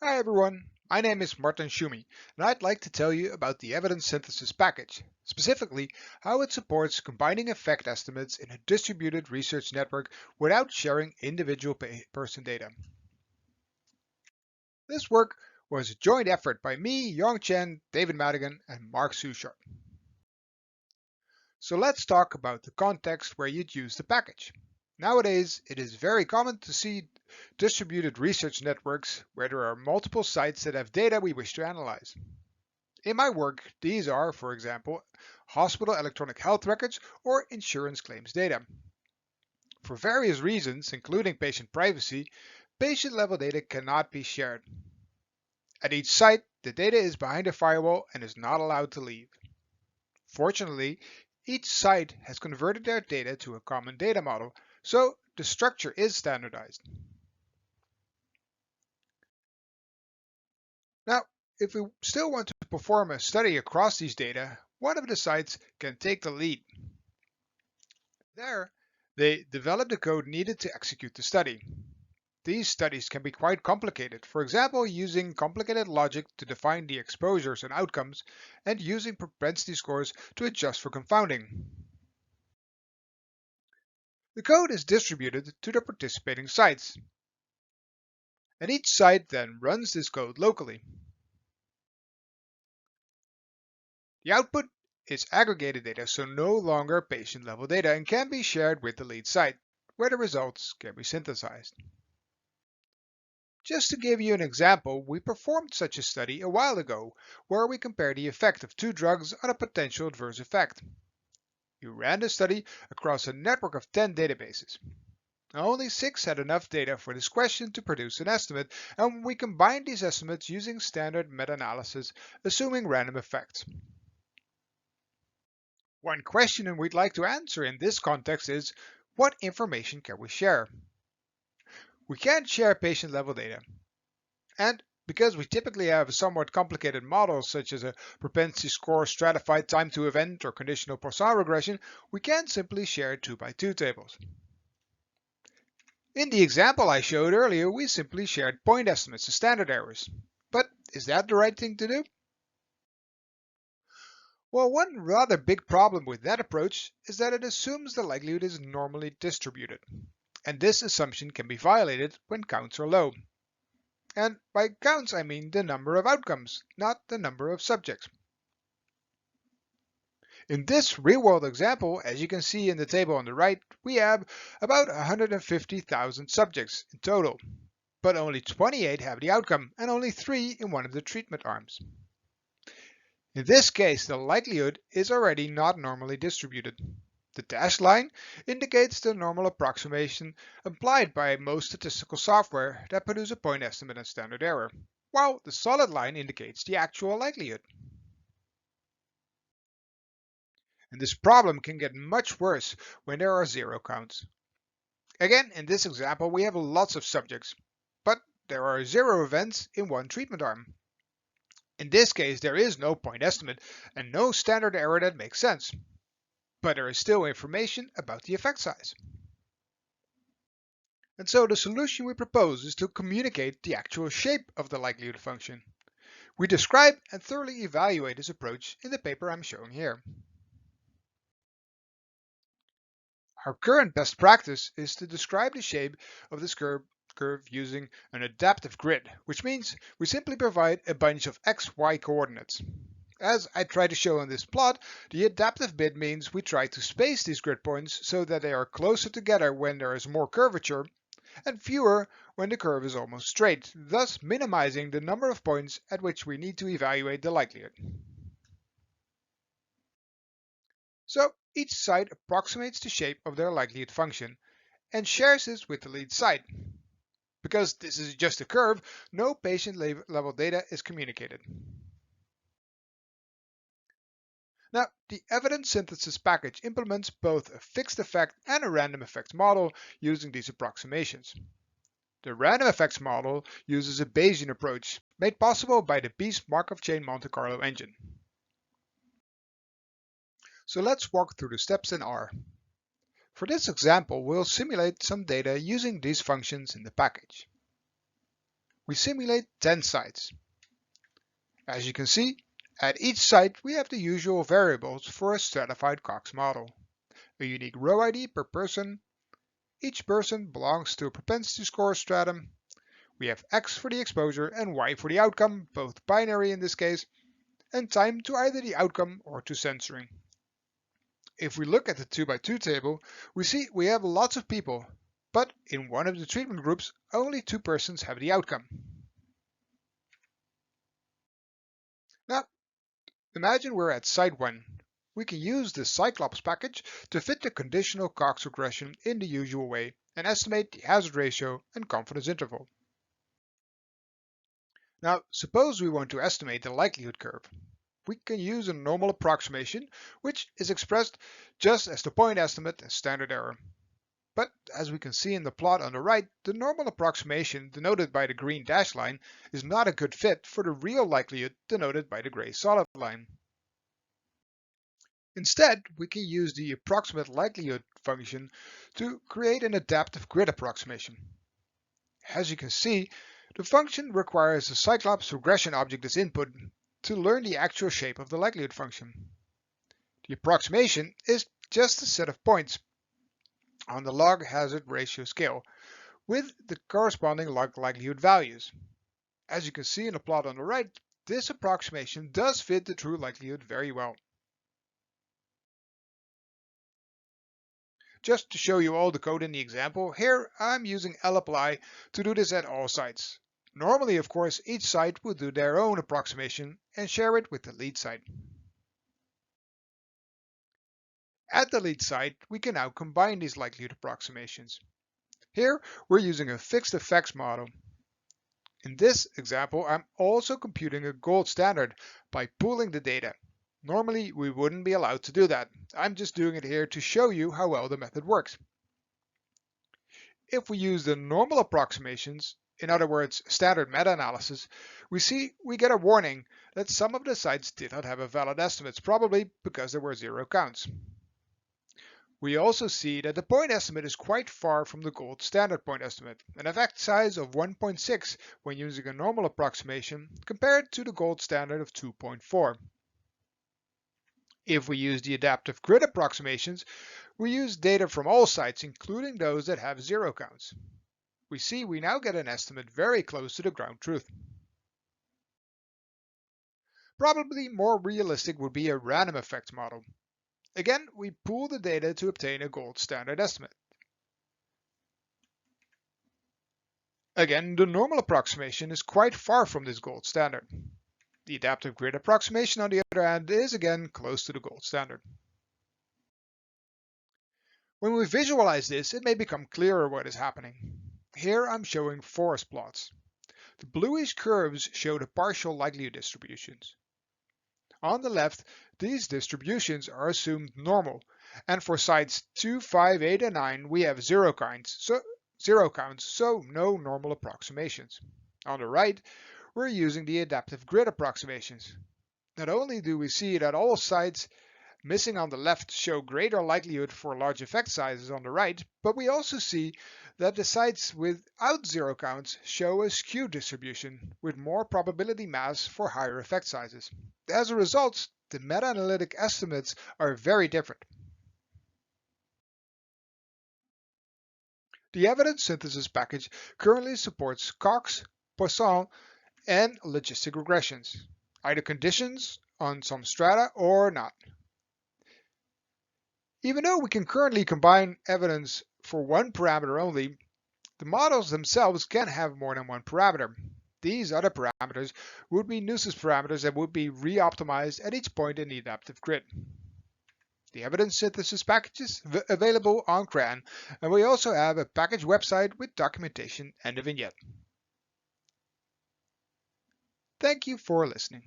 Hi everyone, my name is Martin Schumi, and I'd like to tell you about the evidence synthesis package, specifically how it supports combining effect estimates in a distributed research network without sharing individual person data. This work was a joint effort by me, Yong Chen, David Madigan, and Mark Suchard. So let's talk about the context where you'd use the package. Nowadays, it is very common to see distributed research networks where there are multiple sites that have data we wish to analyze. In my work, these are, for example, hospital electronic health records or insurance claims data. For various reasons, including patient privacy, patient-level data cannot be shared. At each site, the data is behind a firewall and is not allowed to leave. Fortunately, each site has converted their data to a common data model, so the structure is standardized. Now, if we still want to perform a study across these data, one of the sites can take the lead. There, they develop the code needed to execute the study. These studies can be quite complicated, for example, using complicated logic to define the exposures and outcomes, and using propensity scores to adjust for confounding. The code is distributed to the participating sites, and each site then runs this code locally. The output is aggregated data, so no longer patient-level data, and can be shared with the lead site, where the results can be synthesized. Just to give you an example, we performed such a study a while ago, where we compared the effect of two drugs on a potential adverse effect. We ran the study across a network of 10 databases. Only 6 had enough data for this question to produce an estimate, and we combined these estimates using standard meta-analysis, assuming random effects. One question we'd like to answer in this context is, what information can we share? We can't share patient-level data. And because we typically have a somewhat complicated model, such as a propensity score, stratified time to event, or conditional Poisson regression, we can't simply share 2x2 tables. In the example I showed earlier, we simply shared point estimates and standard errors. But is that the right thing to do? Well, one rather big problem with that approach is that it assumes the likelihood is normally distributed. And this assumption can be violated when counts are low. And by counts, I mean the number of outcomes, not the number of subjects. In this real-world example, as you can see in the table on the right, we have about 150,000 subjects in total, but only 28 have the outcome and only 3 in one of the treatment arms. In this case, the likelihood is already not normally distributed. The dashed line indicates the normal approximation applied by most statistical software that produce a point estimate and standard error, while the solid line indicates the actual likelihood. And this problem can get much worse when there are zero counts. Again, in this example, we have lots of subjects, but there are 0 events in one treatment arm. In this case, there is no point estimate and no standard error that makes sense, but there is still information about the effect size. And so the solution we propose is to communicate the actual shape of the likelihood function. We describe and thoroughly evaluate this approach in the paper I'm showing here. Our current best practice is to describe the shape of this curve using an adaptive grid, which means we simply provide a bunch of x, y coordinates. As I try to show in this plot, the adaptive bit means we try to space these grid points so that they are closer together when there is more curvature and fewer when the curve is almost straight, thus minimizing the number of points at which we need to evaluate the likelihood. So each site approximates the shape of their likelihood function and shares this with the lead site. Because this is just a curve, no patient-level data is communicated. Now, the evidence synthesis package implements both a fixed effect and a random effects model using these approximations. The random effects model uses a Bayesian approach, made possible by the Beast Markov chain Monte Carlo engine. So let's walk through the steps in R. For this example, we'll simulate some data using these functions in the package. we simulate 10 sites. As you can see, at each site we have the usual variables for a stratified Cox model. A unique row ID per person. Each person belongs to a propensity score stratum. We have X for the exposure and Y for the outcome, both binary in this case, and time to either the outcome or to censoring. If we look at the 2x2 table, we see we have lots of people, but in one of the treatment groups, only 2 persons have the outcome. Now, imagine we're at site 1. We can use the Cyclops package to fit the conditional Cox regression in the usual way and estimate the hazard ratio and confidence interval. Now, suppose we want to estimate the likelihood curve. We can use a normal approximation, which is expressed just as the point estimate and standard error. But as we can see in the plot on the right, the normal approximation denoted by the green dashed line is not a good fit for the real likelihood denoted by the gray solid line. Instead, we can use the approximate likelihood function to create an adaptive grid approximation. As you can see, the function requires a Cyclops regression object as input to learn the actual shape of the likelihood function. The approximation is just a set of points on the log hazard ratio scale with the corresponding log likelihood values. As you can see in the plot on the right, this approximation does fit the true likelihood very well. Just to show you all the code in the example, here I'm using lapply to do this at all sites. Normally, of course, each site will do their own approximation and share it with the lead site. At the lead site, we can now combine these likelihood approximations. Here, we're using a fixed effects model. In this example, I'm also computing a gold standard by pooling the data. Normally, we wouldn't be allowed to do that. I'm just doing it here to show you how well the method works. If we use the normal approximations, in other words, standard meta-analysis, we get a warning that some of the sites did not have a valid estimates, probably because there were 0 counts. We also see that the point estimate is quite far from the gold standard point estimate, an effect size of 1.6 when using a normal approximation compared to the gold standard of 2.4. If we use the adaptive grid approximations, we use data from all sites, including those that have 0 counts. We see we now get an estimate very close to the ground truth. Probably more realistic would be a random effects model. Again, we pool the data to obtain a gold standard estimate. Again, the normal approximation is quite far from this gold standard. The adaptive grid approximation, on the other hand, is again close to the gold standard. When we visualize this, it may become clearer what is happening. Here I'm showing forest plots. The bluish curves show the partial likelihood distributions. On the left, these distributions are assumed normal, and for sites 2, 5, 8, and 9 we have 0 counts, so no normal approximations. On the right, we're using the adaptive grid approximations. Not only do we see that all sites missing on the left show greater likelihood for large effect sizes on the right, but we also see that the sites without 0 counts show a skewed distribution with more probability mass for higher effect sizes. As a result, the meta-analytic estimates are very different. The evidence synthesis package currently supports Cox, Poisson, and logistic regressions, either conditions on some strata or not. Even though we can currently combine evidence for one parameter only, the models themselves can have more than one parameter. These other parameters would be nuisance parameters that would be re-optimized at each point in the adaptive grid. The evidence synthesis package is available on CRAN, and we also have a package website with documentation and a vignette. Thank you for listening.